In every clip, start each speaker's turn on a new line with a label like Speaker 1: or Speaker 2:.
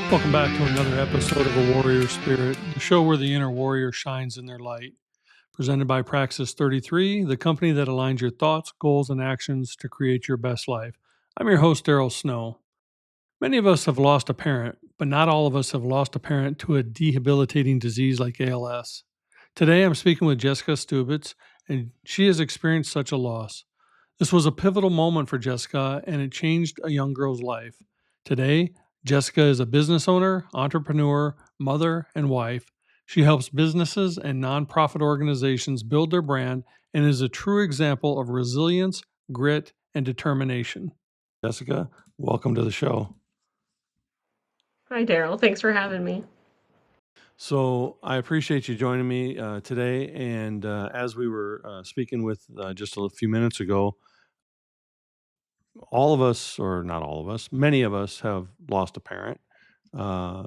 Speaker 1: Welcome back to another episode of A Warrior Spirit, the show where the inner warrior shines in their light. Presented by Praxis 33, the company that aligns your thoughts, goals, and actions to create your best life. I'm your host, Daryl Snow. Many of us have lost a parent, but not all of us have lost a parent to a debilitating disease like ALS. Today, I'm speaking with Jessica Stubits, and she has experienced such a loss. This was a pivotal moment for Jessica, and it changed a young girl's life. Today, Jessica is a business owner, entrepreneur, mother, and wife. She helps businesses and nonprofit organizations build their brand and is a true example of resilience, grit, and determination. Jessica, welcome to the show.
Speaker 2: Hi, Daryl. Thanks for having me.
Speaker 1: So I appreciate you joining me today. And as we were speaking with just a few minutes ago, all of us, or not all of us, many of us have lost a parent,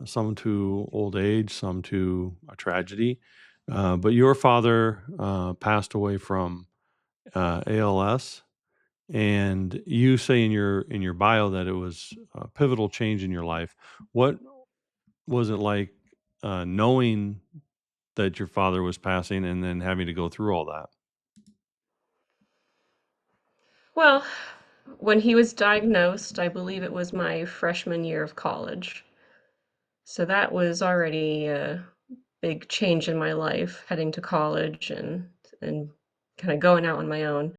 Speaker 1: some to old age, some to a tragedy. But your father passed away from ALS, and you say in your bio that it was a pivotal change in your life. What was it like knowing that your father was passing and then having to go through all that?
Speaker 2: Well, when he was diagnosed, I believe it was my freshman year of college. So that was already a big change in my life, heading to college and kind of going out on my own.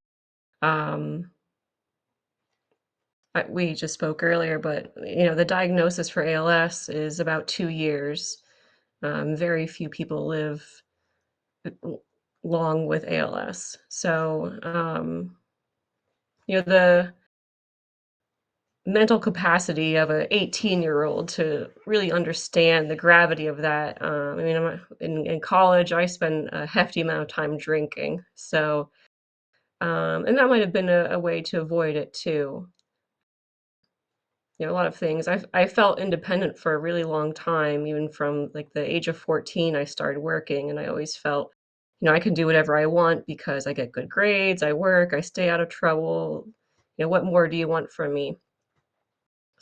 Speaker 2: Um, we just spoke earlier, but the diagnosis for ALS is about 2 years. Very few people live long with ALS. So, the mental capacity of a 18-year-old to really understand the gravity of that. I mean, in college, I spent a hefty amount of time drinking, so and that might have been a way to avoid it too. A lot of things. I felt independent for a really long time, even from like the age of 14. I started working, and I always felt, I can do whatever I want because I get good grades, I work, I stay out of trouble. What more do you want from me?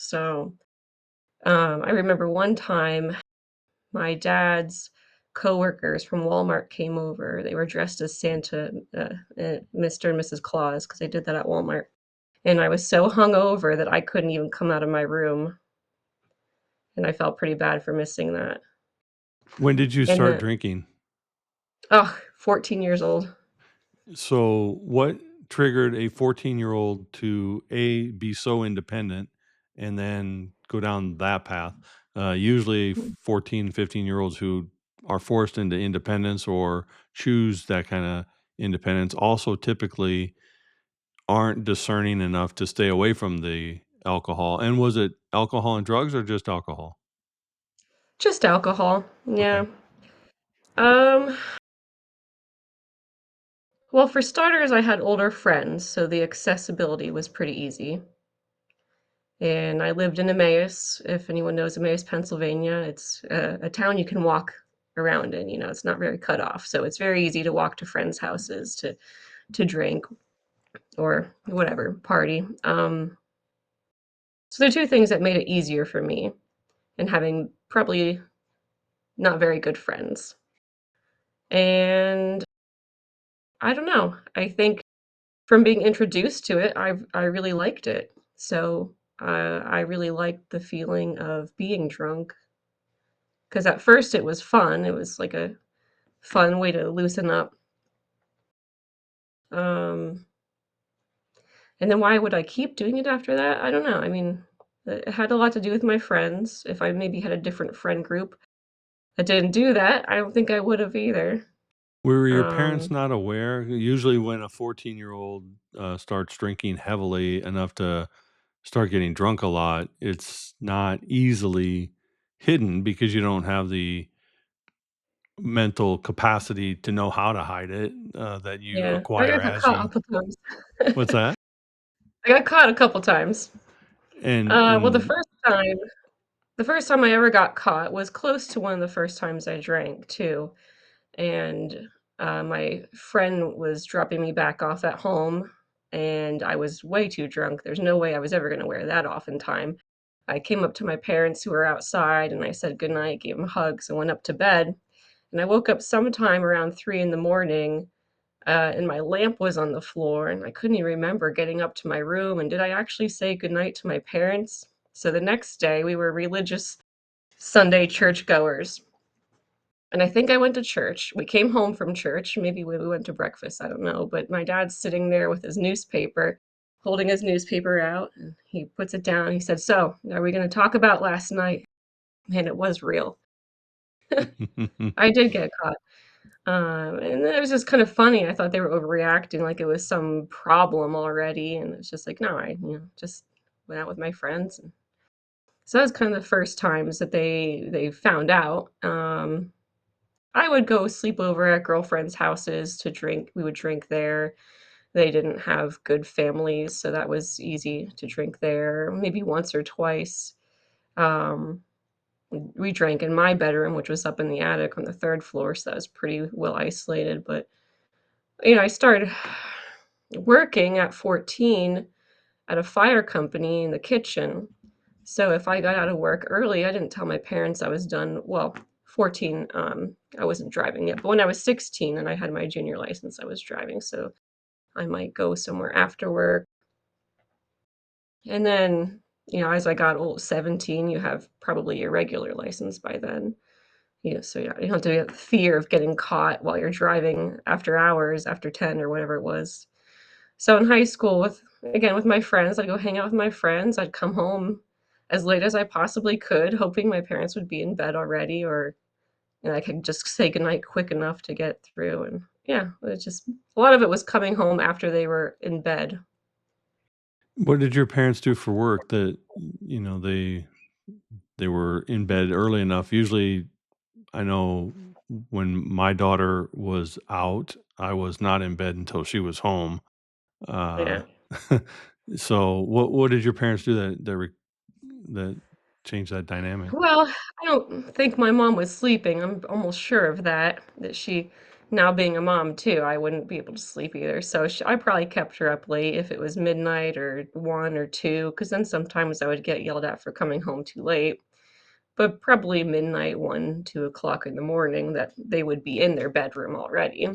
Speaker 2: So I remember one time my dad's coworkers from Walmart came over. They were dressed as Santa, Mr. and Mrs. Claus, because they did that at Walmart. And I was so hungover that I couldn't even come out of my room, and I felt pretty bad for missing that.
Speaker 1: When did you
Speaker 2: And
Speaker 1: start
Speaker 2: then,
Speaker 1: drinking?
Speaker 2: 14 years old.
Speaker 1: So, what triggered a 14-year-old to be so independent and then go down that path? Usually 14, 15-year-olds who are forced into independence or choose that kind of independence also typically aren't discerning enough to stay away from the alcohol. And was it alcohol and drugs or just alcohol?
Speaker 2: Just alcohol.
Speaker 1: Okay.
Speaker 2: Yeah. Um, well, for starters, I had older friends, so the accessibility was pretty easy. And I lived in Emmaus. If anyone knows Emmaus, Pennsylvania, it's a town you can walk around in. It's not very cut off, so it's very easy to walk to friends' houses to drink or whatever party. So there are two things that made it easier for me, and having probably not very good friends. And I don't know. I think from being introduced to it, I really liked it. So I really liked the feeling of being drunk. Because at first it was fun. It was like a fun way to loosen up. Um, and then why would I keep doing it after that? I don't know. I mean, it had a lot to do with my friends. If I maybe had a different friend group that didn't do that, I don't think I would have either.
Speaker 1: Were your parents
Speaker 2: Um,
Speaker 1: not aware? Usually, when a 14-year-old starts drinking heavily enough to start getting drunk a lot, it's not easily hidden because you don't have the mental capacity to know how to hide it that you
Speaker 2: yeah, I
Speaker 1: acquire
Speaker 2: got
Speaker 1: as
Speaker 2: caught a
Speaker 1: you.
Speaker 2: couple times.
Speaker 1: What's that?
Speaker 2: I got caught a couple times.
Speaker 1: And
Speaker 2: Well, the
Speaker 1: and
Speaker 2: first time I ever got caught was close to one of the first times I drank too. And my friend was dropping me back off at home, and I was way too drunk. There's no way I was ever going to wear that off in time. I came up to my parents who were outside and I said goodnight, gave them hugs, and went up to bed. And I woke up sometime around 3 in the morning, and my lamp was on the floor, and I couldn't even remember getting up to my room. And did I actually say goodnight to my parents? So the next day, we were religious Sunday churchgoers. And I think I went to church. We came home from church. Maybe we went to breakfast. I don't know. But my dad's sitting there with his newspaper, holding his newspaper out. And he puts it down. He said, "So, are we going to talk about last night?" And it was real. I did get caught. And it was just kind of funny. I thought they were overreacting like it was some problem already. And it's just like, no, just went out with my friends. And so that was kind of the first times that they found out. I would go sleep over at girlfriends' houses to drink. We would drink there. They didn't have good families, so that was easy to drink there, maybe once or twice. Um, we drank in my bedroom, which was up in the attic on the 3rd floor, so that was pretty well isolated, but, I started working at 14 at a fire company in the kitchen. So if I got out of work early, I didn't tell my parents I was done. Well, 14, I wasn't driving yet, but when I was 16 and I had my junior license, I was driving. So I might go somewhere after work. And then, as I got old, 17, you have probably your regular license by then. So yeah, you don't have to have fear of getting caught while you're driving after hours, after 10 or whatever it was. So in high school with my friends, I'd go hang out with my friends. I'd come home as late as I possibly could, hoping my parents would be in bed already or I could just say goodnight quick enough to get through. And yeah, it's just a lot of it was coming home after they were in bed.
Speaker 1: What did your parents do for work that, they were in bed early enough? Usually, I know when my daughter was out, I was not in bed until she was home. Uh,
Speaker 2: Yeah.
Speaker 1: so what did your parents do that changed that dynamic?
Speaker 2: Well, I don't think my mom was sleeping. I'm almost sure of that she now being a mom too, I wouldn't be able to sleep either. So I probably kept her up late if it was midnight or 1 or 2, because then sometimes I would get yelled at for coming home too late. But probably midnight, 1, 2 o'clock in the morning that they would be in their bedroom already,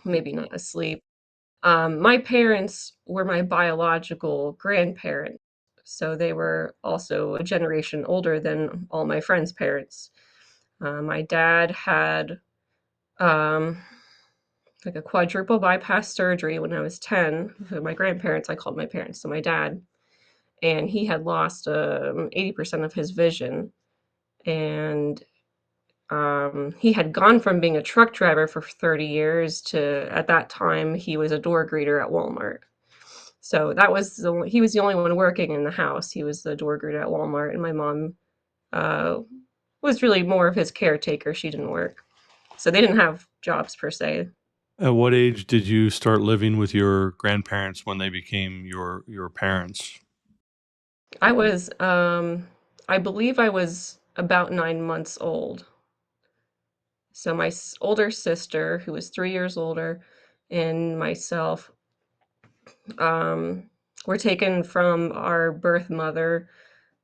Speaker 2: maybe not asleep. My parents were my biological grandparents, so they were also a generation older than all my friends' parents. My dad had, um, like a quadruple bypass surgery when I was 10. So my grandparents, I called my parents, so my dad, and he had lost, 80% of his vision, and he had gone from being a truck driver for 30 years to, at that time, he was a door greeter at Walmart. So that was he was the only one working in the house. He was the door greeter at Walmart, and my mom uh, was really more of his caretaker. She didn't work, so they didn't have jobs per se.
Speaker 1: At what age did you start living with your grandparents when they became your parents?
Speaker 2: I was, I believe, I was about 9 months old. So my older sister, who was 3 years older, and myself um, were taken from our birth mother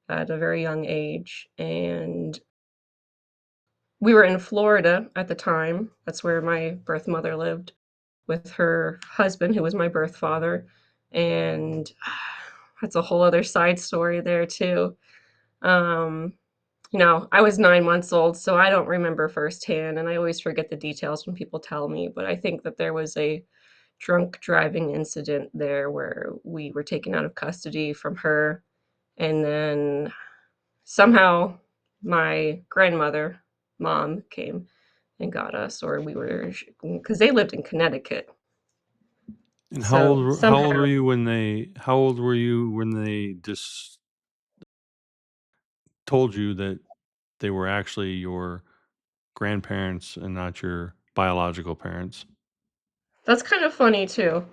Speaker 2: at a very young age, and we were in Florida at the time. That's where my birth mother lived with her husband, who was my birth father, and that's a whole other side story there too. Um, I was 9 months old, so I don't remember firsthand, and I always forget the details when people tell me, but I think that there was a drunk driving incident there where we were taken out of custody from her, and then somehow my grandmother, mom, came and got us, or we were, because they lived in Connecticut.
Speaker 1: And
Speaker 2: So
Speaker 1: how old
Speaker 2: somehow
Speaker 1: were you when they just told you that they were actually your grandparents and not your biological parents?
Speaker 2: that's kind of funny too.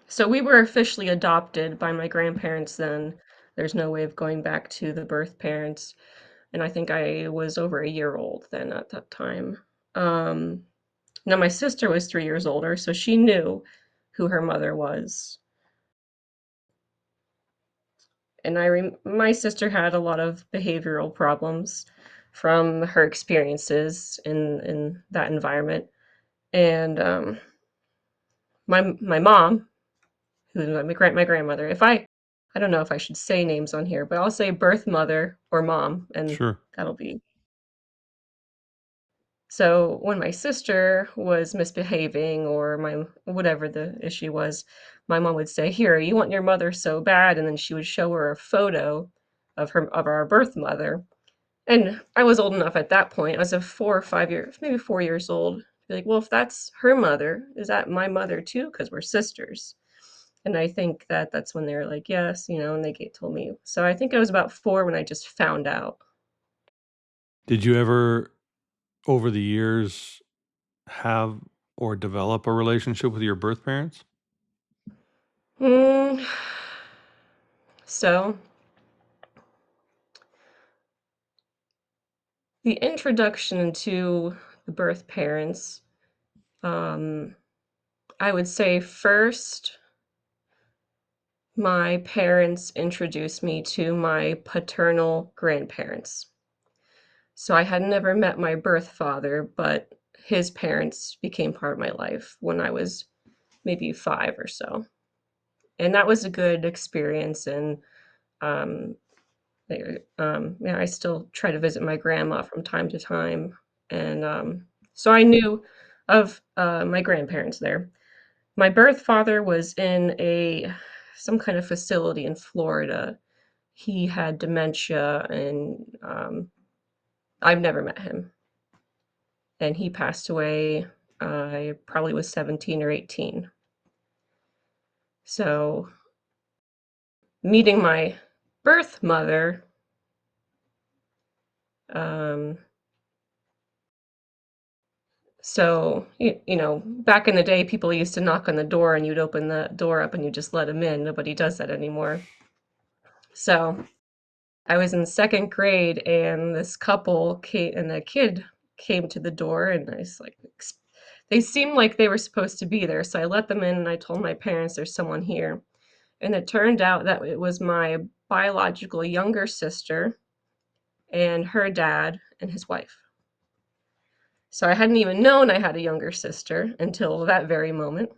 Speaker 2: So we were officially adopted by my grandparents then. There's no way of going back to the birth parents, and I think I was over a year old then at that time. Um, Now my sister was 3 years older, so she knew who her mother was. And my sister had a lot of behavioral problems from her experiences in that environment. And my mom, who's my grandmother, if I don't know if I should say names on here, but I'll say birth mother or mom, and
Speaker 1: Sure.
Speaker 2: that'll be so when my sister was misbehaving or my whatever the issue was, my mom would say, "Here, you want your mother so bad," and then she would show her a photo of our birth mother. And I was old enough at that point. I was a 4 or 5 years, maybe 4 years old. Be like, "Well, if that's her mother, is that my mother too? Because 'Cause we're sisters." And I think that that's when they were like, "Yes," and told me. So I think I was about 4 when I just found out.
Speaker 1: Did you ever, over the years, have or develop a relationship with your birth parents?
Speaker 2: Mm, so the introduction to the birth parents, um, I would say first, my parents introduced me to my paternal grandparents. So I had never met my birth father, but his parents became part of my life when I was maybe 5 or so. And that was a good experience, and, um, yeah, I still try to visit my grandma from time to time, and, so I knew of, my grandparents there. My birth father was in a some kind of facility in Florida. He had dementia, and, I've never met him, and he passed away, I probably was 17 or 18. So, meeting my birth mother, um back in the day, people used to knock on the door, and you'd open the door up, and you just let them in. Nobody does that anymore. So, I was in 2nd grade, and this couple came and a kid came to the door, and I was like, they seemed like they were supposed to be there, so I let them in, and I told my parents, "There's someone here." And it turned out that it was my biological younger sister and her dad and his wife. So I hadn't even known I had a younger sister until that very moment.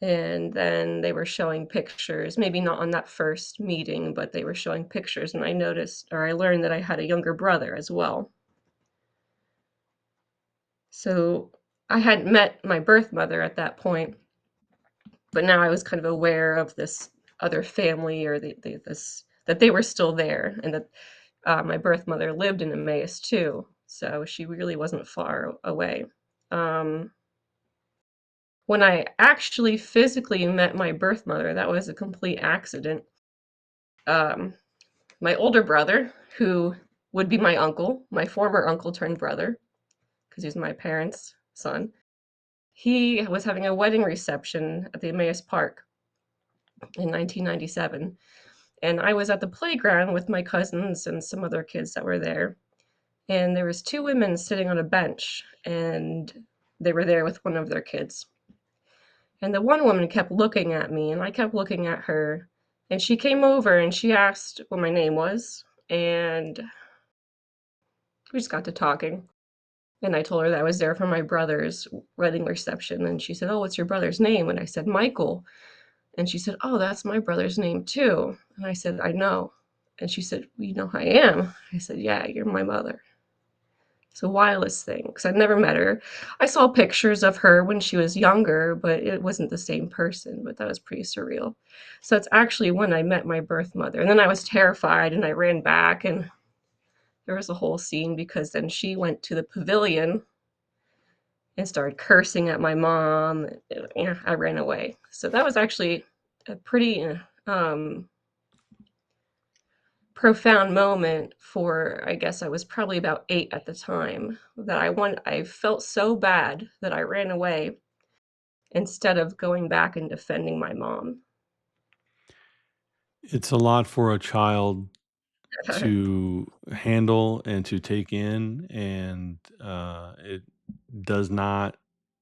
Speaker 2: And then they were showing pictures, maybe not on that first meeting, but they were showing pictures, and I noticed or I learned that I had a younger brother as well. So I hadn't met my birth mother at that point, but now I was kind of aware of this other family or this that they were still there, and that my birth mother lived in Emmaus too, so she really wasn't far away. Um, when I actually physically met my birth mother, that was a complete accident. Um, my older brother, who would be my uncle, my former uncle turned brother, because he's my parents' son, he was having a wedding reception at the Emmaus Park in 1997, and I was at the playground with my cousins and some other kids that were there, and there was 2 women sitting on a bench, and they were there with one of their kids. And the one woman kept looking at me, and I kept looking at her, and she came over and she asked what my name was, and we just got to talking. And I told her that I was there for my brother's wedding reception, and she said, "Oh, what's your brother's name?" And I said, "Michael." And she said, "Oh, that's my brother's name too." And I said, "I know." And she said, "Well, you know who I am?" I said, "Yeah, you're my mother." It's a wildest thing because 'cause I'd never met her. I saw pictures of her when she was younger, but it wasn't the same person, but that was pretty surreal. So it's actually when I met my birth mother, and then I was terrified, and I ran back, and there was a whole scene because then she went to the pavilion and started cursing at my mom. Yeah, I ran away. So that was actually a pretty, profound moment for I guess I was probably about 8 at the time, that I felt so bad that I ran away instead of going back and defending my mom.
Speaker 1: It's a lot for a child to handle and to take in, and it does not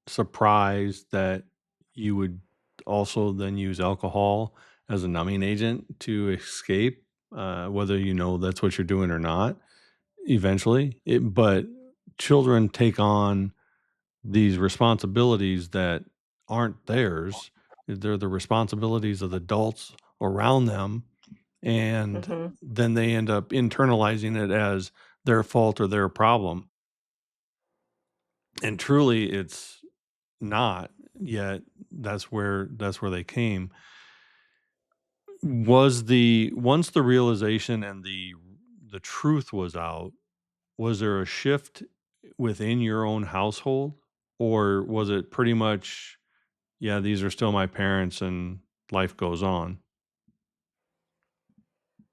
Speaker 1: surprise that you would also then use alcohol as a numbing agent to escape, whether you know that's what you're doing or not. Eventually, but children take on these responsibilities that aren't theirs. They're the responsibilities of the adults around them, and
Speaker 2: Mhm.
Speaker 1: then they end up internalizing it as their fault or their problem. And truly, it's not. Yet that's where they came. Was the once the realization and the truth was out, was there a shift within your own household, or was it pretty much, yeah, these are still my parents and life goes on?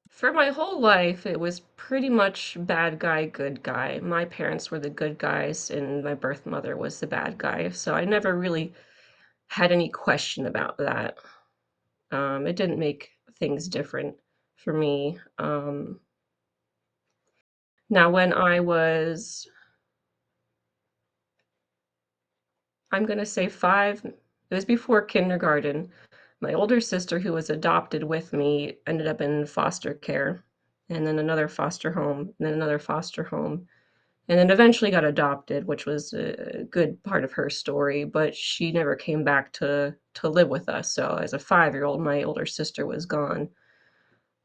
Speaker 2: For my whole life, it was pretty much bad guy, good guy. My parents were the good guys, and my birth mother was the bad guy, so I never really had any question about that. It didn't make things different for me. Now when I was, I'm gonna say 5, it was before kindergarten, my older sister who was adopted with me ended up in foster care, and then another foster home, and then another foster home, and then eventually got adopted, which was a good part of her story, but she never came back to live with us, so as a 5-year-old, my older sister was gone.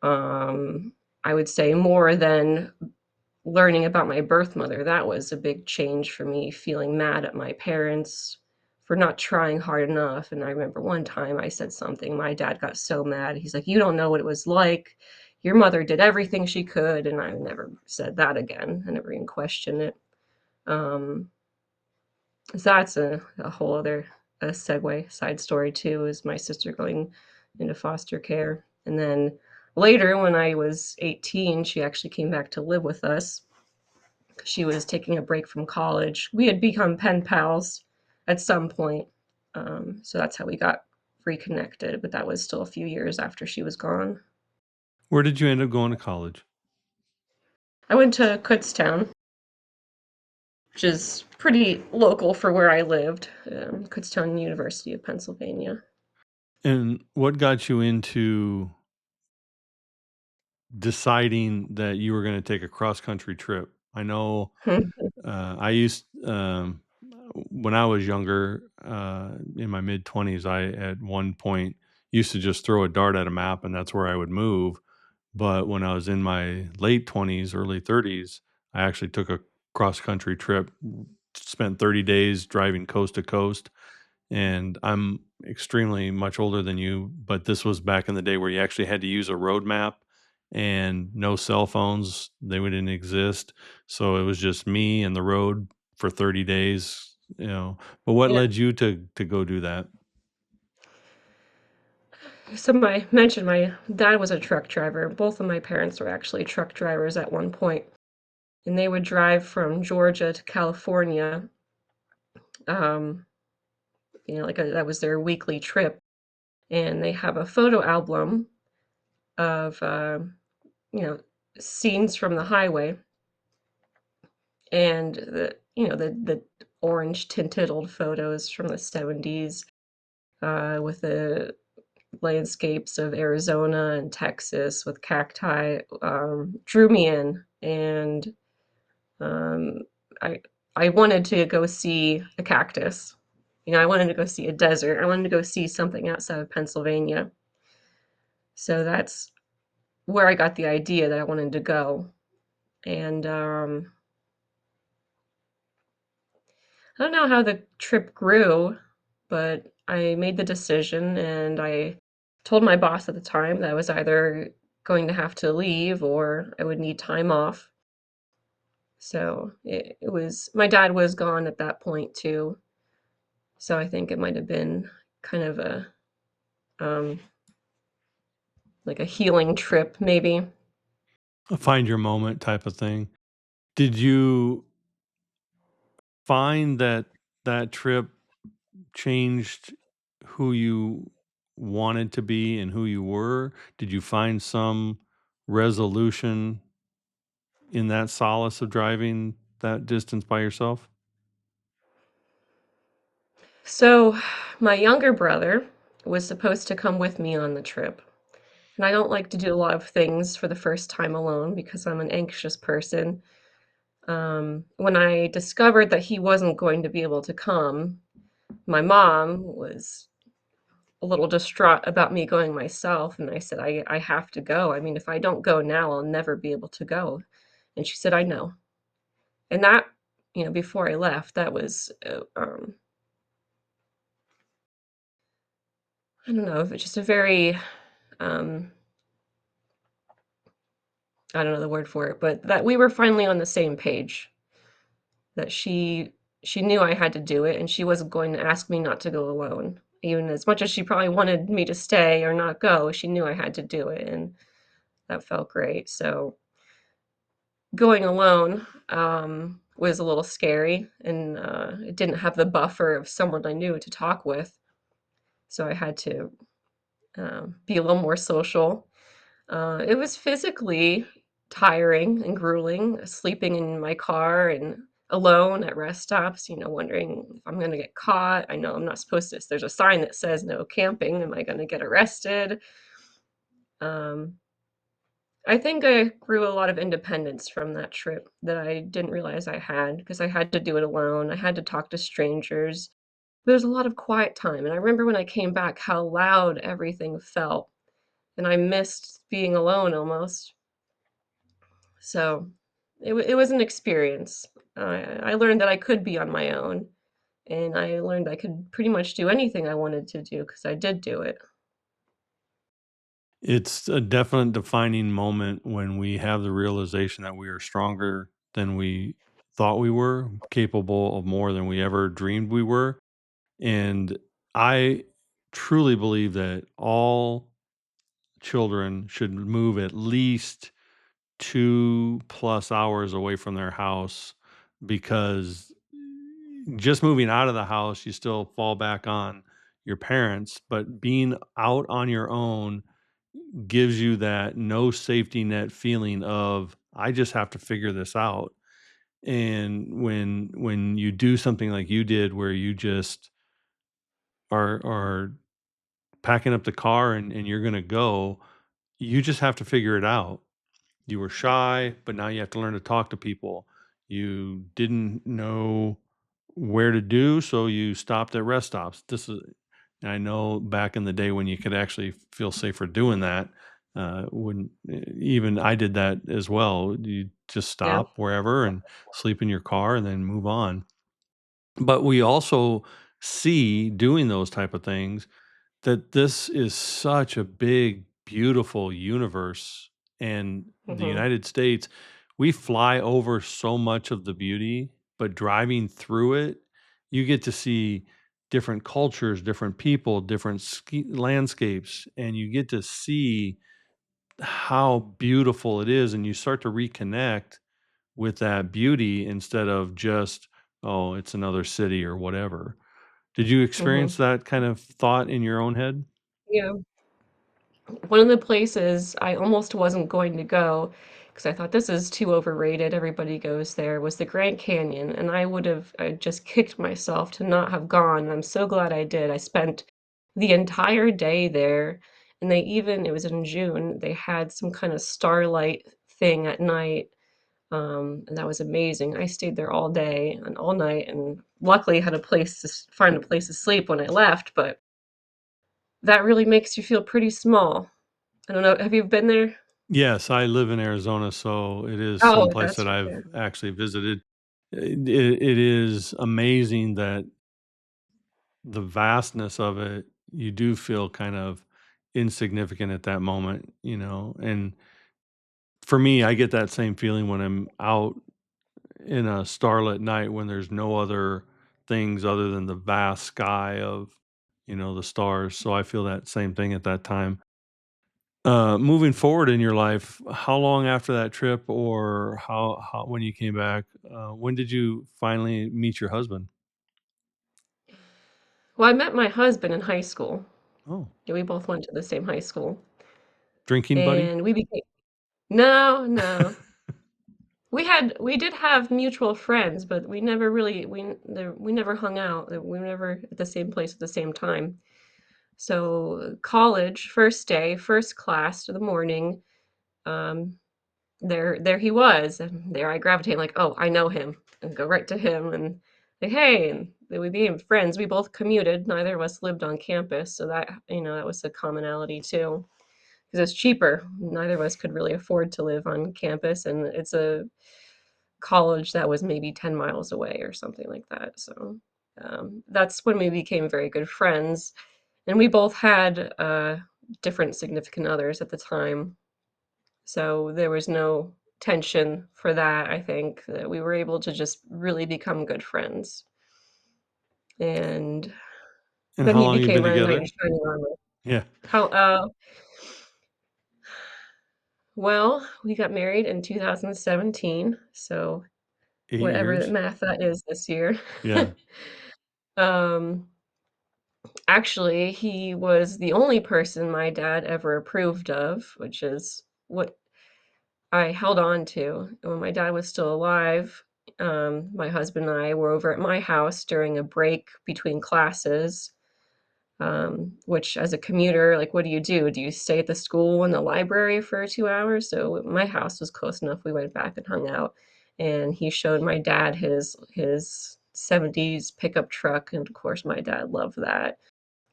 Speaker 2: Um, I would say more than learning about my birth mother, that was a big change for me, feeling mad at my parents for not trying hard enough, and I remember one time I said something, my dad got so mad, he's like, "You don't know what it was like. Your mother did everything she could," and I never said that again. I never even questioned it. Um, so that's a whole other a segue, side story too, is my sister going into foster care, and then later when I was 18, she actually came back to live with us. She was taking a break from college. We had become pen pals at some point. So that's how we got reconnected, but that was still a few years after she was gone.
Speaker 1: Where did you end up going to college?
Speaker 2: I went to Kutztown, which is pretty local for where I lived, Kutztown University of Pennsylvania.
Speaker 1: And what got you into deciding that you were going to take a cross country trip? I know I used when I was younger, in my mid 20s, I at one point used to just throw a dart at a map and that's where I would move. But when I was in my late 20s, early 30s, I actually took a cross country trip, spent 30 days driving coast to coast. And I'm extremely much older than you, but this was back in the day where you actually had to use a road map and no cell phones. They didn't exist. So it was just me and the road for 30 days, you know. But what
Speaker 2: Yeah.
Speaker 1: led you to go do that?
Speaker 2: So I mentioned my dad was a truck driver. Both of my parents were actually truck drivers at one point, and they would drive from Georgia to California. Um, that was their weekly trip, and they have a photo album of you know scenes from the highway, and the orange tinted old photos from the 70s with the landscapes of Arizona and Texas with cacti drew me in, and um, I I wanted to go see a cactus. I wanted to go see a desert. I wanted to go see something outside of Pennsylvania. So that's where I got the idea that I wanted to go. And I don't know how the trip grew, but I made the decision and I told my boss at the time that I was either going to have to leave or I would need time off. So it was, my dad was gone at that point too. So I think it might have been kind of um, like a healing trip, maybe.
Speaker 1: A find your moment type of thing. Did you find that that trip changed who you wanted to be and who you were? Did you find some resolution in that solace of driving that distance by yourself?
Speaker 2: So my younger brother was supposed to come with me on the trip. and I don't like to do a lot of things for the first time alone because I'm an anxious person. When I discovered that he wasn't going to be able to come, my mom was a little distraught about me going myself, and I said, I have to go. I mean, if I don't go now, I'll never be able to go." And she said, "I know." And that, before I left, that was, I don't know, it's just a very, um, I don't know the word for it, but that we were finally on the same page, that she knew I had to do it, and she wasn't going to ask me not to go alone. Even as much as she probably wanted me to stay or not go, she knew I had to do it, and that felt great. So going alone, was a little scary, and, it didn't have the buffer of someone I knew to talk with, so I had to, be a little more social. It was physically tiring and grueling, sleeping in my car and alone at rest stops, wondering if I'm gonna get caught. I know I'm not supposed to there's a sign that says "No camping." Am I gonna get arrested? Um, I think I grew a lot of independence from that trip that I didn't realize I had because I had to do it alone. I had to talk to strangers. There's a lot of quiet time, and I remember when I came back how loud everything felt, and I missed being alone almost. So, it was an experience. I learned that I could be on my own, and I learned I could pretty much do anything I wanted to do because I did do it.
Speaker 1: It's a definite defining moment when we have the realization that we are stronger than we thought we were, capable of more than we ever dreamed we were. And I truly believe that all children should move at least 2+ hours away from their house, because just moving out of the house, you still fall back on your parents, but being out on your own gives you that no safety net feeling of, I just have to figure this out. And when you do something like you did, where you just are packing up the car and you're gonna go, you just have to figure it out. You were shy, but now you have to learn to talk to people. You didn't know where to do, so you stopped at rest stops. This is, I know back in the day when you could actually feel safer doing that, when even I did that as well. You just
Speaker 2: Yeah.
Speaker 1: stop wherever and sleep in your car and then move on. But we also see, doing those type of things, that this is such a big, beautiful universe. And the
Speaker 2: Mhm.
Speaker 1: United States, we fly over so much of the beauty, but driving through it, you get to see different cultures, different people, different landscapes, and you get to see how beautiful it is. And you start to reconnect with that beauty instead of just, oh, it's another city or whatever. Did you experience
Speaker 2: Mhm.
Speaker 1: that kind of thought in your own head?
Speaker 2: Yeah. One of the places I almost wasn't going to go because I thought this is too overrated, everybody goes there, was the Grand Canyon, and I just kicked myself to not have gone. I'm so glad I did. I spent the entire day there, and it was in June, they had some kind of starlight thing at night, and that was amazing. I stayed there all day and all night, and luckily had a place to find a place to sleep when I left, but that really makes you feel pretty small. I don't know, have you been there?
Speaker 1: Yes, I live in Arizona, so it is
Speaker 2: Oh,
Speaker 1: someplace
Speaker 2: that's
Speaker 1: that I've
Speaker 2: yeah,
Speaker 1: actually visited. It is amazing that the vastness of it, you do feel kind of insignificant at that moment, you know. And for me, I get that same feeling when I'm out in a starlit night when there's no other things other than the vast sky of, the stars. So I feel that same thing at that time. Moving forward in your life, how long after that trip, or how when you came back, when did you finally meet your husband?
Speaker 2: well, I met my husband in high school.
Speaker 1: Oh,
Speaker 2: Yeah, we both went to the same high school,
Speaker 1: drinking buddy?
Speaker 2: and we became No, no. We did have mutual friends, but we never really we n there we never hung out, we were never at the same place at the same time. So college, first day, first class of the morning, um, there he was, and there I gravitate like, "Oh, I know him," and go right to him and say, "Hey," and then we became friends. We both commuted, neither of us lived on campus, so that, that was a commonality too, because it's cheaper. Neither of us could really afford to live on campus, and it's a college that was maybe 10 miles away or something like that, so, that's when we became very good friends, and we both had, different significant others at the time. So there was no tension for that, I think, that we were able to just really become good friends. And
Speaker 1: And
Speaker 2: then
Speaker 1: how
Speaker 2: he
Speaker 1: long you
Speaker 2: became
Speaker 1: been
Speaker 2: a knight in
Speaker 1: together?
Speaker 2: shining armor.
Speaker 1: Yeah,
Speaker 2: How well, we got married in 2017, so
Speaker 1: 8
Speaker 2: whatever the
Speaker 1: years?
Speaker 2: math that is this year.
Speaker 1: Yeah.
Speaker 2: Um, actually, he was the only person my dad ever approved of, which is what I held on to. When my dad was still alive, my husband and I were over at my house during a break between classes, which as a commuter, like, what do you do? Do you stay at the school in the library for 2 hours? So my house was close enough, we went back and hung out, and he showed my dad his '70s pickup truck, and of course, my dad loved that.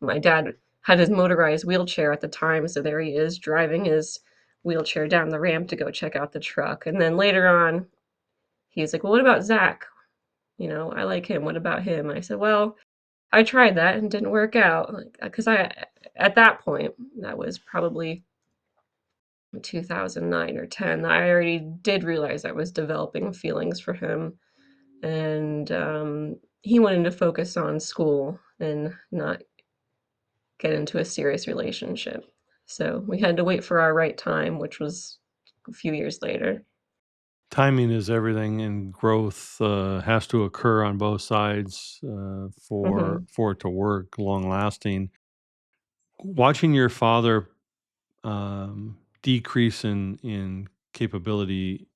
Speaker 2: My dad had his motorized wheelchair at the time, so there he is driving his wheelchair down the ramp to go check out the truck, and then later on, he's like, "Well, what about Zach? I like him. What about him?" I said, "Well, I tried that and didn't work out." Like, because at that point, that was probably 2009 or 10, I already did realize I was developing feelings for him, and, he wanted to focus on school and not get into a serious relationship. So we had to wait for our right time, which was a few years later.
Speaker 1: Timing is everything, and growth, has to occur on both sides, for
Speaker 2: Mhm,
Speaker 1: it to work long lasting. Watching your father, decrease in capability.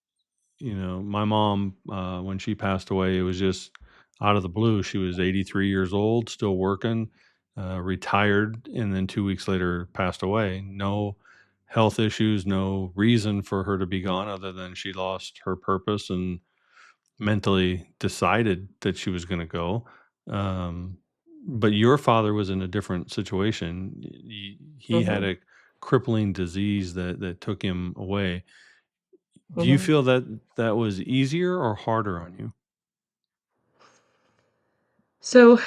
Speaker 1: My mom, when she passed away, it was just out of the blue. She was 83 years old, still working, retired, and then 2 weeks later passed away. No health issues, no reason for her to be gone other than she lost her purpose and mentally decided that she was going to go. Um, but your father was in a different situation. He had
Speaker 2: mhm,
Speaker 1: a crippling disease that took him away. Do you
Speaker 2: mhm.
Speaker 1: feel that that was easier or harder on you?
Speaker 2: So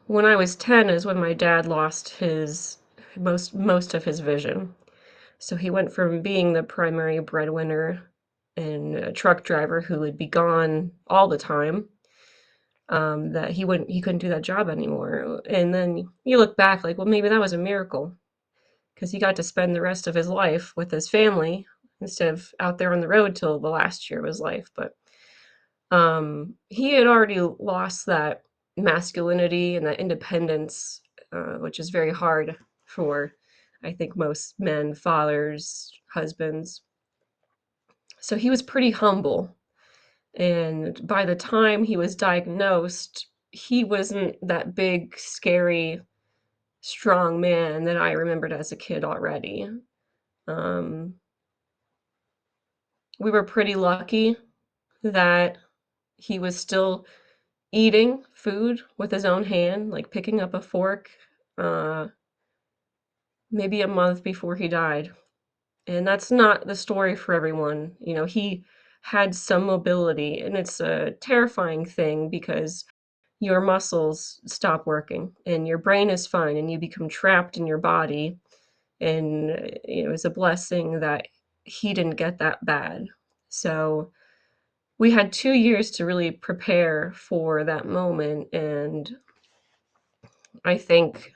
Speaker 2: when I was 10 is when my dad lost his most of his vision. So he went from being the primary breadwinner and a truck driver who would be gone all the time, that he couldn't do that job anymore. And then you look back like, well, maybe that was a miracle because he got to spend the rest of his life with his family instead of out there on the road till the last year of his life. But he had already lost that masculinity and that independence, which is very hard for, I think, most men, fathers, husbands. So he was pretty humble. And by the time he was diagnosed, he wasn't that big, scary, strong man that I remembered as a kid already. Um, we were pretty lucky that he was still eating food with his own hand, like picking up a fork, uh, maybe a month before he died. And that's not the story for everyone. He had some mobility, and it's a terrifying thing because your muscles stop working and your brain is fine and you become trapped in your body. And it's a blessing that he didn't get that bad. So we had 2 years to really prepare for that moment. And I think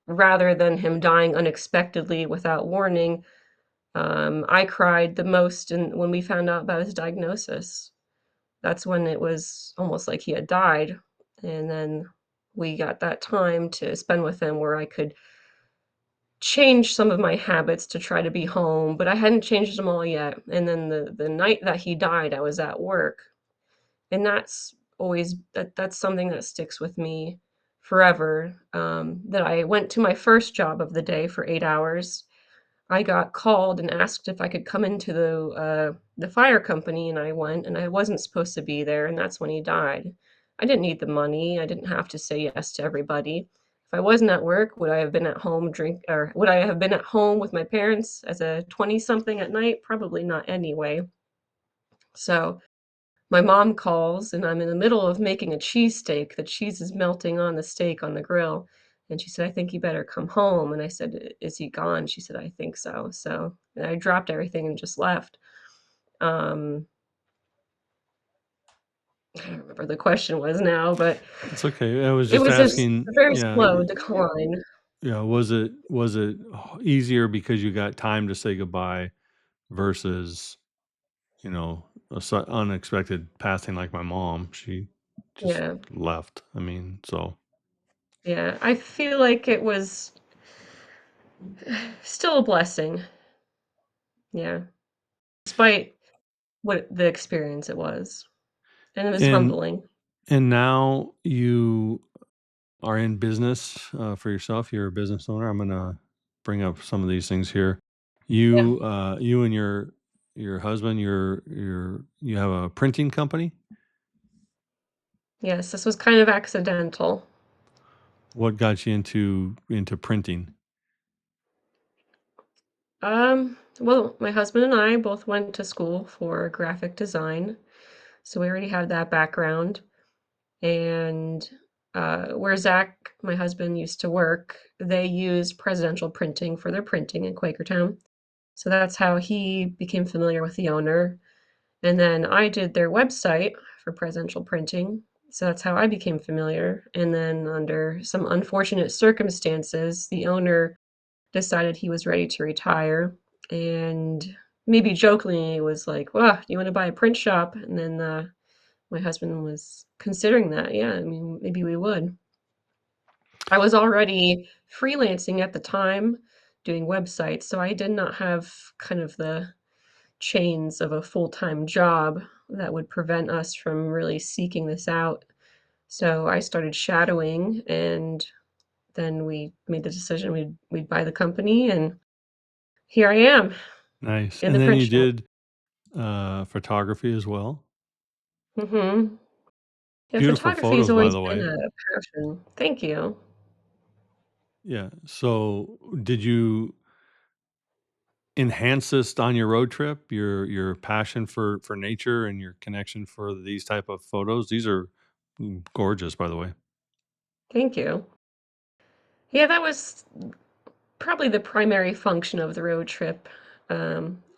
Speaker 2: rather than him dying unexpectedly without warning, I cried the most when we found out about his diagnosis. That's when it was almost like he had died, and then we got that time to spend with him where I could change some of my habits to try to be home, but I hadn't changed them all yet, and then the night that he died, I was at work, and that's something that sticks with me forever, that I went to my first job of the day for 8 hours. I got called and asked if I could come into the fire company, and I went, and I wasn't supposed to be there, and that's when he died. I didn't need the money, I didn't have to say yes to everybody. If I wasn't at work, would I have been at home or would I have been at home with my parents as a 20-something at night? Probably not anyway. So, my mom calls, and I'm in the middle of making a cheesesteak. The cheese is melting on the steak on the grill, and she said, "I think you better come home." And I said, "Is he gone?" She said, "I think so." So, and I dropped everything and just left. Um, I don't remember the question was now, but
Speaker 1: It's okay. I was
Speaker 2: it
Speaker 1: just
Speaker 2: was
Speaker 1: asking,
Speaker 2: a very
Speaker 1: yeah,
Speaker 2: slow decline.
Speaker 1: yeah, was it easier because you got time to say goodbye versus, unexpected passing like my mom? She just
Speaker 2: Yeah,
Speaker 1: left. I mean, so
Speaker 2: yeah. I feel like it was still a blessing. Yeah, despite what the experience it was, and it was
Speaker 1: and
Speaker 2: humbling.
Speaker 1: and now you are in business, for yourself. You're a business owner. I'm gonna bring up some of these things here.
Speaker 2: Yeah.
Speaker 1: You and your husband, you have a printing company.
Speaker 2: Yes, this was kind of accidental.
Speaker 1: What got you into printing?
Speaker 2: Well, my husband and I both went to school for graphic design, so we already had that background. And where Zach, my husband, used to work, they used presidential printing for their printing in Quakertown. So that's how he became familiar with the owner. And then I did their website for presidential printing. So that's how I became familiar. And then, under some unfortunate circumstances, the owner decided he was ready to retire, and maybe jokingly was like, "Well, do you wanna buy a print shop?" And then, my husband was considering that. Yeah, I mean, maybe we would. I was already freelancing at the time, doing websites, so I did not have kind of the chains of a full-time job that would prevent us from really seeking this out. So I started shadowing, and then we made the decision we'd buy the company, and here I am.
Speaker 1: Nice.
Speaker 2: In
Speaker 1: And
Speaker 2: the
Speaker 1: then
Speaker 2: print
Speaker 1: you
Speaker 2: shop.
Speaker 1: did photography as well.
Speaker 2: Mhm. Yeah,
Speaker 1: Beautiful
Speaker 2: photography's
Speaker 1: photos, by
Speaker 2: always
Speaker 1: the
Speaker 2: been
Speaker 1: way.
Speaker 2: a passion. Thank you.
Speaker 1: Yeah. So, did you enhance this on your road trip? Your passion for nature and your connection for these type of photos. These are gorgeous, by the way.
Speaker 2: Thank you. Yeah, that was probably the primary function of the road trip,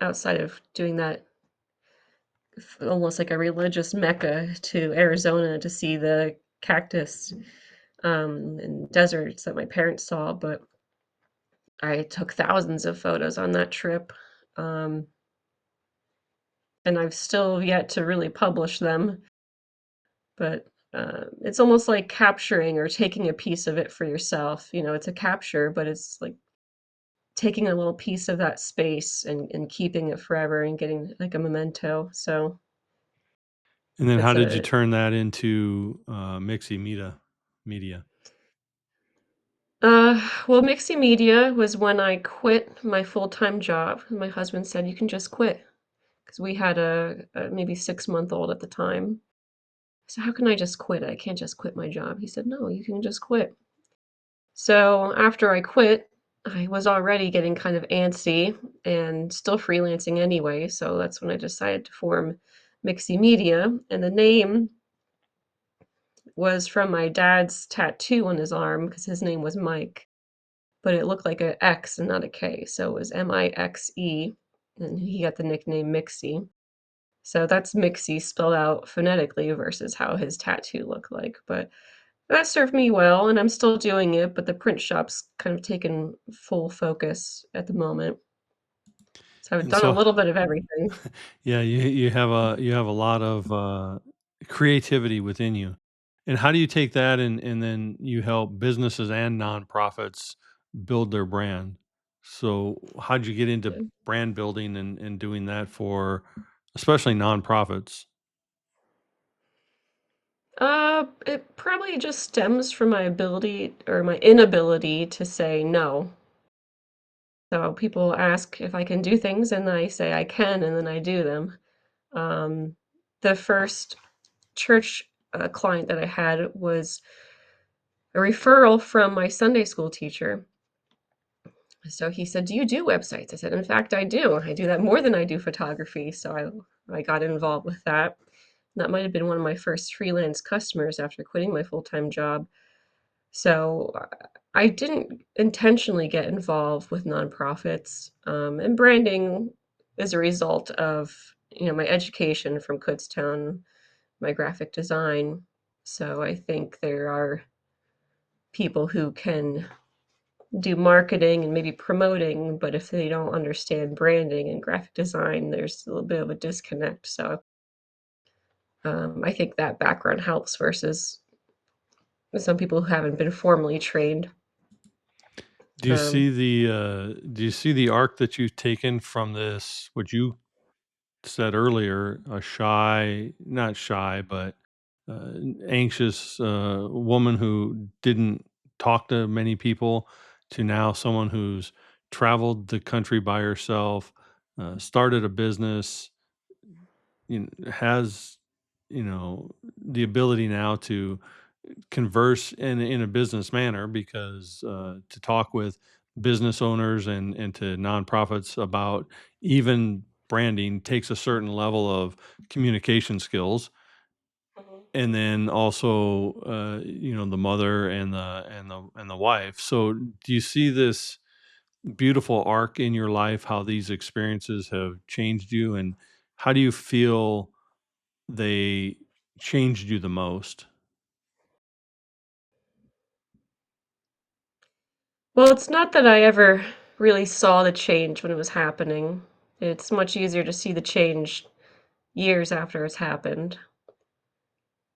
Speaker 2: outside of doing that almost like a religious mecca to Arizona to see the cactus, and deserts that my parents saw, but I took thousands of photos on that trip, um, and I've still yet to really publish them. But, it's almost like capturing or taking a piece of it for yourself. It's a capture, but it's like taking a little piece of that space and keeping it forever and getting like a memento. So
Speaker 1: And then, how
Speaker 2: it's
Speaker 1: did you
Speaker 2: a
Speaker 1: turn that into mixy media?
Speaker 2: well, mixing media was when I quit my full-time job. My husband said, "You can just quit," because we had a maybe 6-month-old at the time. So how can I just quit? I can't just quit my job. He said, "No, you can just quit." So after I quit, I was already getting kind of antsy and still freelancing anyway. So that's when I decided to form Mixie Media. And the name was from my dad's tattoo on his arm because his name was Mike, but it looked like a X and not a K. So it was Mixe. And he got the nickname Mixie. So that's Mixie spelled out phonetically versus how his tattoo looked like. But that served me well, and I'm still doing it, but the print shop's kind of taken full focus at the moment. So I've
Speaker 1: And
Speaker 2: done a
Speaker 1: so,
Speaker 2: little bit of everything.
Speaker 1: yeah, you have a lot of creativity within you. And how do you take that and then you help businesses and nonprofits build their brand? So, how did you get into
Speaker 2: Yeah.
Speaker 1: brand building and doing that for especially nonprofits?
Speaker 2: It probably just stems from my ability or my inability to say no. So people ask if I can do things, and I say I can, and then I do them. Um, the first church client that I had was a referral from my Sunday school teacher. So he said, "Do you do websites?" I said, "In fact, I do. I do that more than I do photography." So I got involved with that. That might have been one of my first freelance customers after quitting my full-time job. So I didn't intentionally get involved with nonprofits, and branding is a result of my education from Kutztown, my graphic design. So I think there are people who can do marketing and maybe promoting, but if they don't understand branding and graphic design, there's a little bit of a disconnect. So I think that background helps versus some people who haven't been formally trained. Um,
Speaker 1: Do you see the arc that you've taken from this, what you said earlier, a shy, not shy, but uh, anxious woman who didn't talk to many people, to now someone who's traveled the country by herself, started a business, has the ability now to converse in a business manner, because to talk with business owners and to nonprofits about even branding takes a certain level of communication skills.
Speaker 2: Mhm.
Speaker 1: And then also the mother and the wife. So do you see this beautiful arc in your life, how these experiences have changed you, and how do you feel they changed you the most?
Speaker 2: Well, it's not that I ever really saw the change when it was happening. It's much easier to see the change years after it's happened.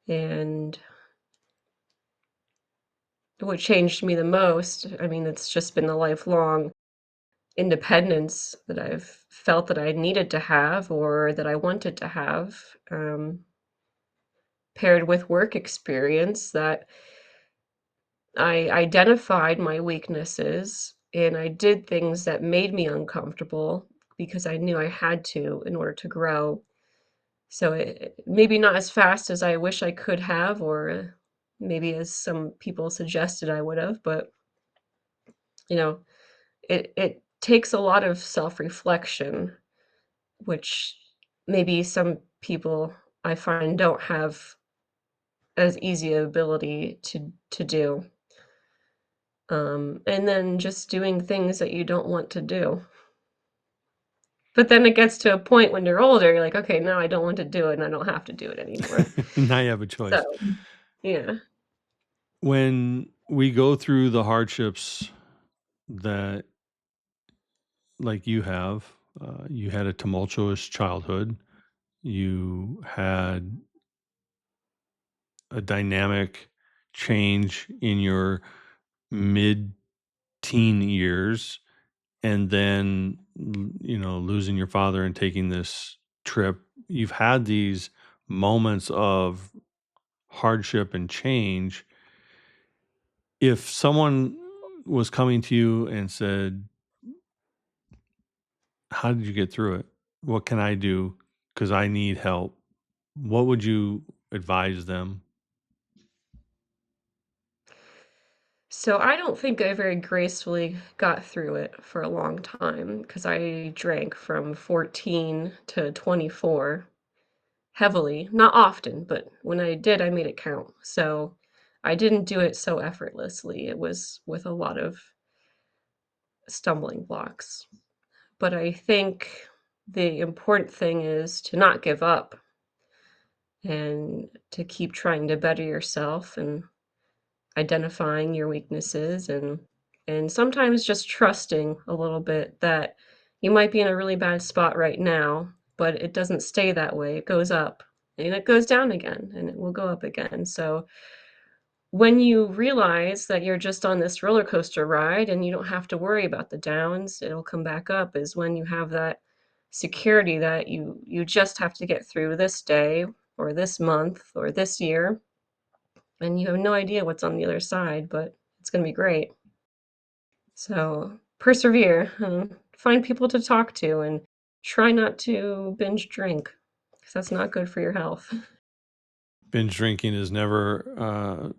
Speaker 2: And what changed me the most, I mean, it's just been the lifelong independence that I've felt that I needed to have or that I wanted to have, paired with work experience that I identified my weaknesses and I did things that made me uncomfortable because I knew I had to in order to grow. So maybe not as fast as I wish I could have, or maybe as some people suggested I would have, but you know, it takes a lot of self-reflection, which maybe some people I find don't have as easy a ability to do. And then just doing things that you don't want to do. But then it gets to a point when you're older, you're like, okay, now I don't want to do it and I don't have to do it anymore.
Speaker 1: Now you have a
Speaker 2: So,
Speaker 1: choice.
Speaker 2: yeah.
Speaker 1: When we go through the hardships that, like you had a tumultuous childhood, you had a dynamic change in your mid teen years, and then losing your father and taking this trip. You've had these moments of hardship and change. If someone was coming to you and said, how did you get through it? What can I do? Because I need help. What would you advise them?
Speaker 2: So I don't think I very gracefully got through it for a long time because I drank from 14 to 24 heavily, not often, but when I did, I made it count. So I didn't do it so effortlessly. It was with a lot of stumbling blocks. But I think the important thing is to not give up and to keep trying to better yourself and identifying your weaknesses and sometimes just trusting a little bit that you might be in a really bad spot right now, but it doesn't stay that way. It goes up and it goes down again and it will go up again. So when you realize that you're just on this roller coaster ride and you don't have to worry about the downs, it'll come back up, is when you have that security that you just have to get through this day or this month or this year. and you have no idea what's on the other side, but it's gonna be great. So, persevere, find people to talk to, and try not to binge drink, because that's not good for your health.
Speaker 1: Binge drinking is never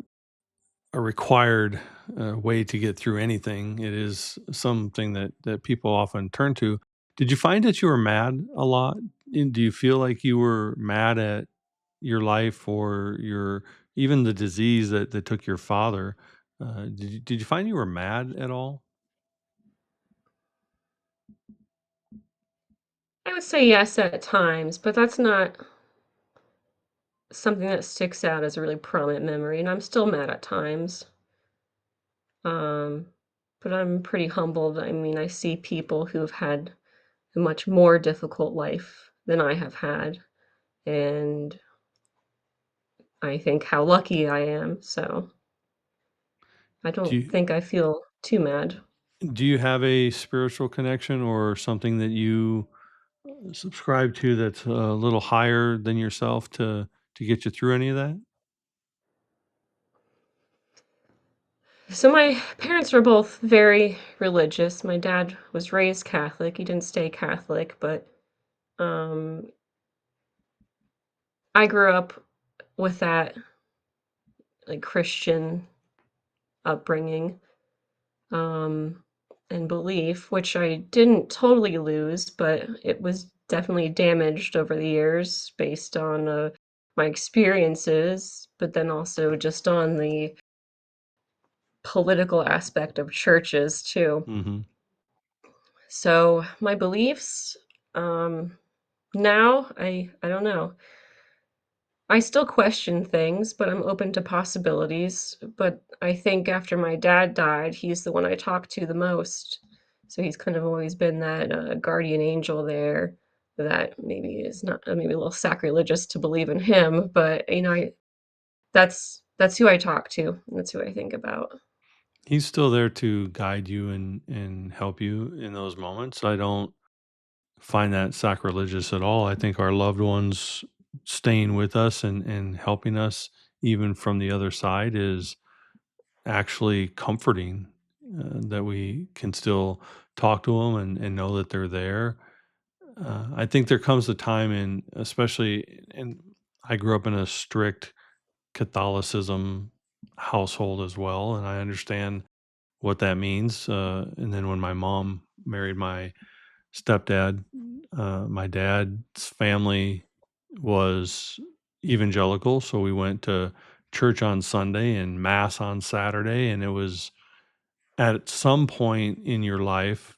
Speaker 1: a required way to get through anything. It is something that people often turn to. Did you find that you were mad a lot? And do you feel like you were mad at your life or your even the disease that took your father? Did you find you were mad at all?
Speaker 2: I would say yes at times, but that's not something that sticks out as a really prominent memory, and I'm still mad at times. Um, but I'm pretty humbled. I mean, I see people who've had a much more difficult life than I have had, and I think how lucky I am, so I
Speaker 1: Do
Speaker 2: don't
Speaker 1: you
Speaker 2: think I feel too mad.
Speaker 1: do you have a spiritual connection or something that you subscribe to that's a little higher than yourself to get you through any of that?
Speaker 2: So my parents were both very religious. My dad was raised Catholic. He didn't stay Catholic, but um I grew up with that like Christian upbringing. um, and belief, which I didn't totally lose, but it was definitely damaged over the years based on my experiences, but then also just on the political aspect of churches too.
Speaker 1: Mhm.
Speaker 2: So my beliefs, um, now I don't know. I still question things, but I'm open to possibilities. But I think after my dad died, he's the one I talk to the most. So he's kind of always been that guardian angel there. That maybe is not maybe a little sacrilegious to believe in him, but that's who I talk to. That's who I think about.
Speaker 1: He's still there to guide you and help you in those moments. I don't find that sacrilegious at all. I think our loved ones staying with us and helping us even from the other side is actually comforting, that we can still talk to them and know that they're there. I think there comes a time in especially and I grew up in a strict Catholicism household as well, and I understand what that means. And then when my mom married my stepdad, my dad's family was evangelical, so we went to church on Sunday and mass on Saturday, and it was at some point in your life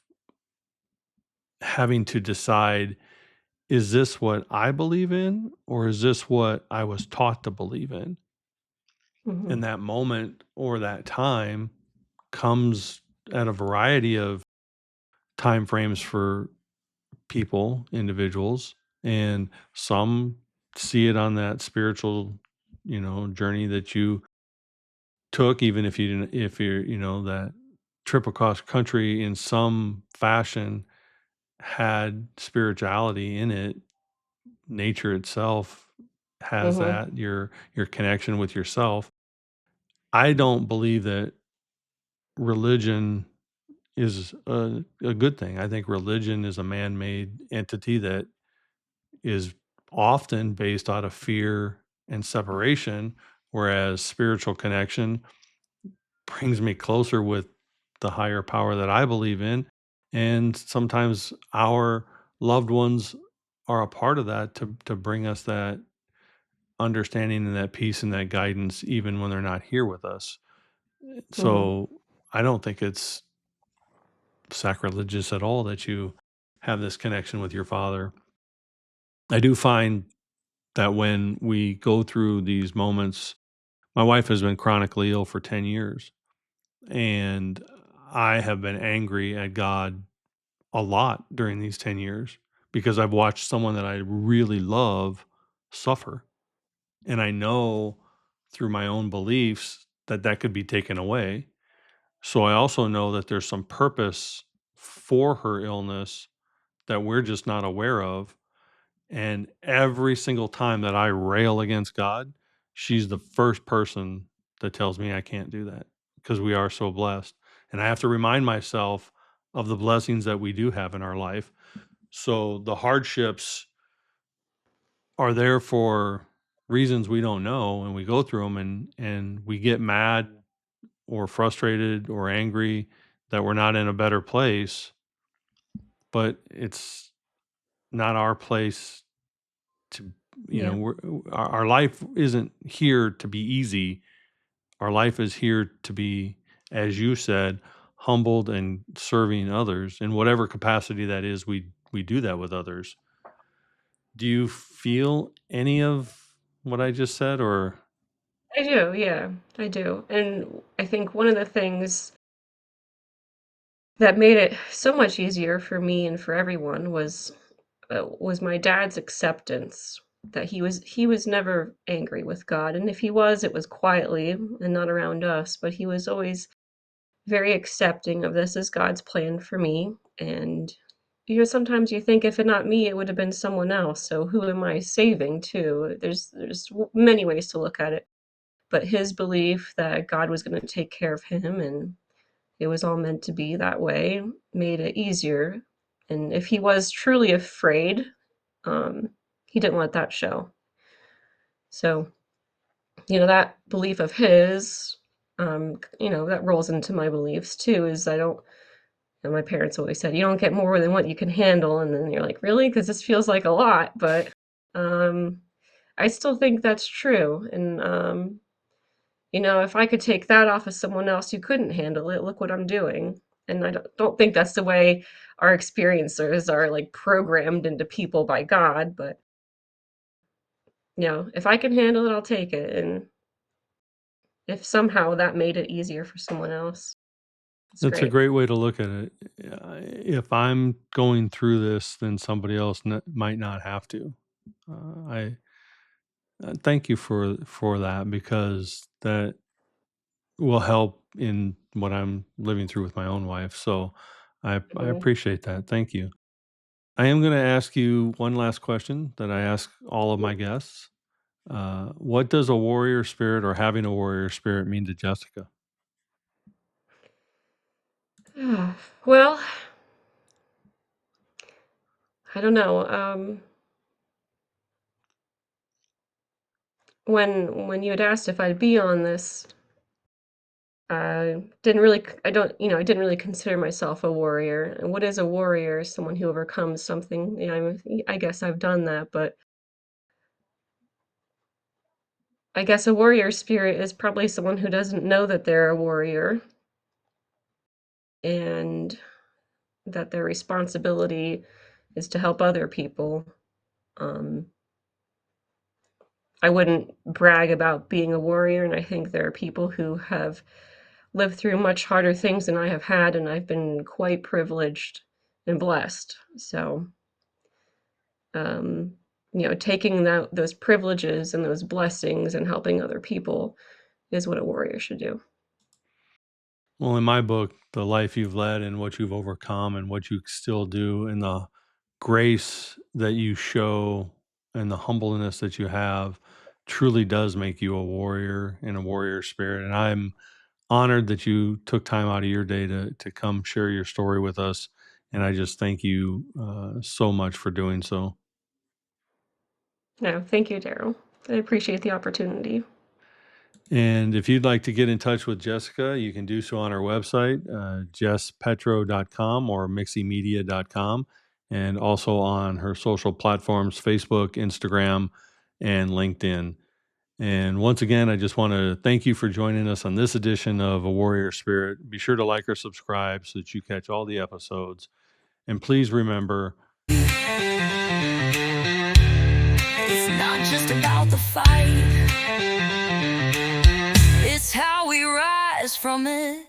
Speaker 1: having to decide, is this what I believe in or is this what I was taught to believe in?
Speaker 2: Hmm.
Speaker 1: And that moment or that time comes at a variety of time frames for people, individuals, and some see it on that spiritual, journey that you took, even if you didn't, if you're, that trip across country in some fashion had spirituality in it. Nature itself has
Speaker 2: Hmm.
Speaker 1: that, your connection with yourself. I don't believe that religion is a good thing. I think religion is a man-made entity that is often based out of fear and separation, whereas spiritual connection brings me closer with the higher power that I believe in. And sometimes our loved ones are a part of that to bring us that understanding and that peace and that guidance even when they're not here with us.
Speaker 2: Hmm.
Speaker 1: So I don't think it's sacrilegious at all that you have this connection with your father. I do find that when we go through these moments, my wife has been chronically ill for 10 years, and I have been angry at God a lot during these 10 years because I've watched someone that I really love suffer. And I know through my own beliefs that that could be taken away. So I also know that there's some purpose for her illness that we're just not aware of. And every single time that I rail against God, she's the first person that tells me I can't do that because we are so blessed. And I have to remind myself of the blessings that we do have in our life. So the hardships are there for reasons we don't know, and we go through them, and we get mad or frustrated or angry that we're not in a better place, but it's not our place to,
Speaker 2: Yeah.
Speaker 1: our life isn't here to be easy. Our life is here to be, as you said, humbled and serving others in whatever capacity that is. We do that with others. Do you feel any of what I just said, or
Speaker 2: I do, yeah, I do, and I think one of the things that made it so much easier for me and for everyone was my dad's acceptance that he was never angry with God, and if he was, it was quietly and not around us, but he was always very accepting of this as God's plan for me, and, sometimes you think if it not me, it would have been someone else, so who am I saving too? There's many ways to look at it, but his belief that God was gonna take care of him and it was all meant to be that way made it easier, and if he was truly afraid, um, he didn't let that show. So, that belief of his, that rolls into my beliefs too, is I don't and my parents always said, "You don't get more than what you can handle," and then you're like, "Really? Because this feels like a lot," but, um, I still think that's true, and, if I could take that off of someone else who couldn't handle it, look what I'm doing. And I don't think that's the way our experiencers are like programmed into people by God, but if I can handle it, I'll take it. And if somehow that made it easier for someone else, it's
Speaker 1: that's a
Speaker 2: great.
Speaker 1: great way to look at it. If I'm going through this, then somebody else might not have to. I thank you for that, because that will help in what I'm living through with my own wife. So I
Speaker 2: Mhm.
Speaker 1: appreciate that. Thank you. I am going to ask you one last question that I ask all of my guests. What does a warrior spirit, or having a warrior spirit, mean to Jessica?
Speaker 2: Well, I don't know. When you had asked if I'd be on this, I didn't really consider myself a warrior. And what is a warrior? Someone who overcomes something. I guess I've done that, but I guess a warrior spirit is probably someone who doesn't know that they're a warrior and that their responsibility is to help other people. Um, I wouldn't brag about being a warrior, and I think there are people who have lived through much harder things than I have had, and I've been quite privileged and blessed. So, um, taking those privileges and those blessings and helping other people is what a warrior should do.
Speaker 1: Well, in my book, the life you've led and what you've overcome and what you still do, and the grace that you show and the humbleness that you have, truly does make you a warrior and a warrior spirit. And I'm honored that you took time out of your day to come share your story with us. And I just thank you so much for doing so.
Speaker 2: No, thank you, Daryl. I appreciate the opportunity.
Speaker 1: And if you'd like to get in touch with Jessica, you can do so on our website, jesspetro.com or mixymedia.com, and also on her social platforms, Facebook, Instagram, and LinkedIn. And once again, I just want to thank you for joining us on this edition of A Warrior Spirit. Be sure to like or subscribe so that you catch all the episodes. And please remember,
Speaker 3: it's not just about the fight, it's how we rise from it.